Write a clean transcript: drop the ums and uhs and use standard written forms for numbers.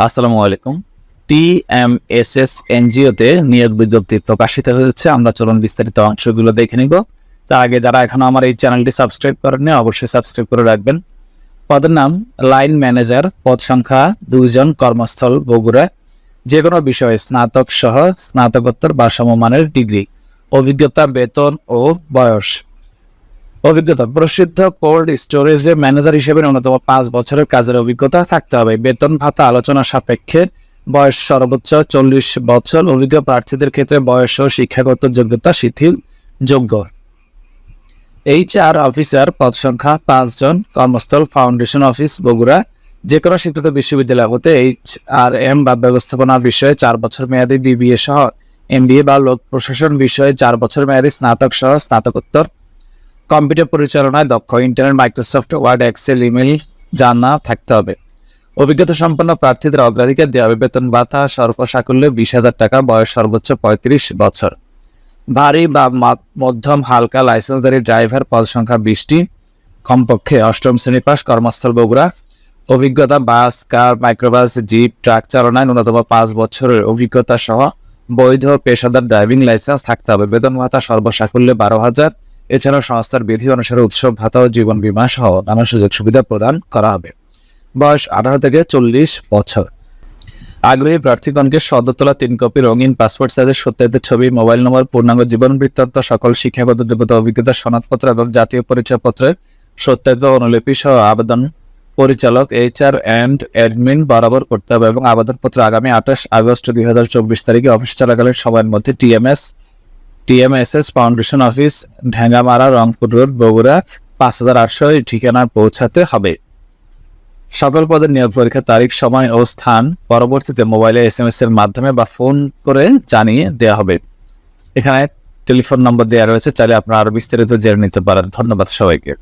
আসসালামু আলাইকুম। টিএমএসএস এনজিওতে নিয়োগ বিজ্ঞপ্তি প্রকাশিত হয়েছে। আমরা চলুন বিস্তারিত অংশগুলো দেখে নিব। তার আগে যারা এখনো আমার এই চ্যানেলটি সাবস্ক্রাইব করেননি অবশ্যই সাবস্ক্রাইব করে রাখবেন। পদের নাম লাইন ম্যানেজার, পদ সংখ্যা 2 জন, কর্মস্থল বগুড়া। যে কোনো বিষয়ে স্নাতক সহ স্নাতকোত্তর বা সমমানের ডিগ্রি, অভিজ্ঞতা, বেতন ও বয়স। অভিজ্ঞতা: প্রসিদ্ধ কোল্ড স্টোরেজে ম্যানেজার হিসেবে ন্যূনতম 5 বছরের কাজের অভিজ্ঞতা থাকতে হবে। বেতন ভাতা আলোচনা সাপেক্ষে। বয়স সর্বোচ্চ 40 বছর। অভিজ্ঞ প্রার্থীদের ক্ষেত্রে বয়স ও শিক্ষাগত যোগ্যতা শিথিল যোগ্য। HR অফিসার, পদ সংখ্যা 5 জন, কর্মস্থল ফাউন্ডেশন অফিস বগুড়া। যে কোনো স্বীকৃত বিশ্ববিদ্যালয় হতে HRM বা ব্যবস্থাপনা বিষয়ে 4 বছর মেয়াদী BBA সহ MBA বা লোক প্রশাসন বিষয়ে 4 বছর মেয়াদী স্নাতক সহ স্নাতকোত্তর। কম্পিউটার পরিচালনায় দক্ষ, internet, Microsoft Word, Excel, email জানা থাকতে হবে। অভিজ্ঞতা সম্পন্ন প্রার্থীদের অগ্রাধিকার দেওয়া হবে। বেতন ভাতা সর্বসাকুল্যে 20,000 টাকা। বয়স সর্বোচ্চ 35 বছর। ভারী বা মধ্যম হালকা লাইসেন্সধারী ড্রাইভার, পদ সংখ্যা 20টি, কমপক্ষে 8ম শ্রেণী পাস, কর্মস্থল বগুড়া। অভিজ্ঞতা: বাস, কার, মাইক্রোবাস, জিপ, ট্রাক চালনায় ন্যূনতম 5 বছরের অভিজ্ঞতা সহ বৈধ পেশাদার ড্রাইভিং লাইসেন্স থাকতে হবে। বেতন ভাতা সর্বসাকুল্যে 12,000। এছাড়াও সংস্থার বিধি অনুসারে উৎসব ভাতা ও জীবন বীমা সহ নানা সুযোগ সুবিধা প্রদান করা হবে। বয়স 18 থেকে 40 বছর। আগ্রহী প্রার্থীগণকে সদ্য তোলা 3 কপি রঙিন পাসপোর্ট সাইজের সত্যায়িত ছবি, মোবাইল নম্বর, পূর্ণাঙ্গ জীবন বৃত্তান্ত, সকল শিক্ষাগত যোগ্যতা, অভিজ্ঞতা সনদপত্র এবং জাতীয় পরিচয়পত্রের সত্যায়িত অনুলিপি সহ আবেদন পরিচালক HR অ্যান্ড অ্যাডমিন বরাবর করতে হবে এবং আবেদনপত্র আগামী 28 আগস্ট 2024 তারিখে অফিস চলাকালীন সময়ের মধ্যে TMSS foundation office, Dhengamara, Rangpur road, Bogura 5800 এই ঠিকানায় পৌঁছাতে হবে। সকল পদের নিয়োগ পরীক্ষার তারিখ, সময় ও স্থান পরবর্তীতে মোবাইলে SMS এর মাধ্যমে বা ফোন করে জানিয়ে দেওয়া হবে। এখানে টেলিফোন নম্বর দেওয়া রয়েছে, চাইলে আপনারা আরো বিস্তারিত জেনে নিতে পারেন। ধন্যবাদ সবাইকে।